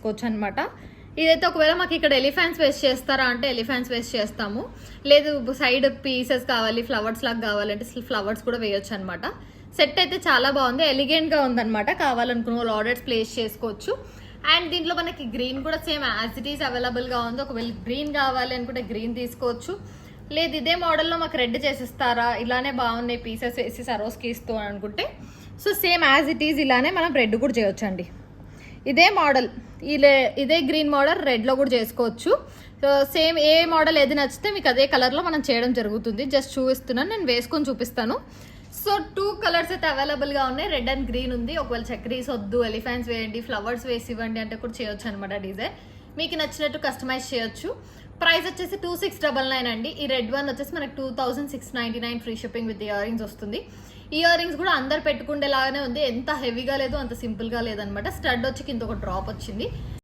చేసుకోవచ్చు అనమాట. ఇదైతే ఒకవేళ మాకు ఇక్కడ ఎలిఫెంట్స్ వేస్ట్ చేస్తారా అంటే ఎలిఫెంట్స్ వేస్ట్ చేస్తాము, లేదు సైడ్ పీసెస్ కావాలి ఫ్లవర్స్ లాగా కావాలంటే ఫ్లవర్స్ కూడా వేయొచ్చు అనమాట. సెట్ అయితే చాలా బాగుంది, ఎలిగెంట్ గా ఉందన్నమాట. కావాలనుకున్న వాళ్ళు ఆర్డర్స్ ప్లేస్ చేసుకోవచ్చు. అండ్ దీంట్లో మనకి గ్రీన్ కూడా same as it is available గా ఉంది. ఒకవేళ గ్రీన్ కావాలి అనుకుంటే గ్రీన్ తీసుకోవచ్చు, లేదు ఇదే మోడల్లో మాకు రెడ్ చేసిస్తారా, ఇలానే బాగున్నాయి పీసెస్ వేసి సరోస్కి ఇస్తూ అనుకుంటే so same as it is ఇలానే మనం రెడ్ కూడా చేయొచ్చు అండి. ఇదే మోడల్ ఇదే గ్రీన్ మోడల్ రెడ్లో కూడా చేసుకోవచ్చు. సో సేమ్ ఏ మోడల్ ఏది నచ్చితే మీకు అదే కలర్లో మనం చేయడం జరుగుతుంది. జస్ట్ చూపిస్తున్నాను, నేను వేసుకొని చూపిస్తాను. సో 2 కలర్స్ అయితే అవైలబుల్గా ఉన్నాయి, రెడ్ అండ్ గ్రీన్ ఉంది. ఒకవేళ చక్రీస్ వద్దు ఎలిఫెంట్స్ వేయండి ఫ్లవర్స్ వేసి ఇవ్వండి అంటే కూడా చేయొచ్చు అనమాట. డిజైన్ మీకు నచ్చినట్టు కస్టమైజ్ చేయొచ్చు. ప్రైస్ వచ్చేసి 2699 అండి. ఈ రెడ్ వన్ వచ్చేసి మనకి 2699 free shipping with ear rings వస్తుంది. ఇయర్ రింగ్స్ కూడా అందరు పెట్టుకుండేలాగానే ఉంది, ఎంత హెవీగా లేదు అంత సింపుల్గా లేదనమాట. స్టడ్ వచ్చి కింద ఒక డ్రాప్ వచ్చింది.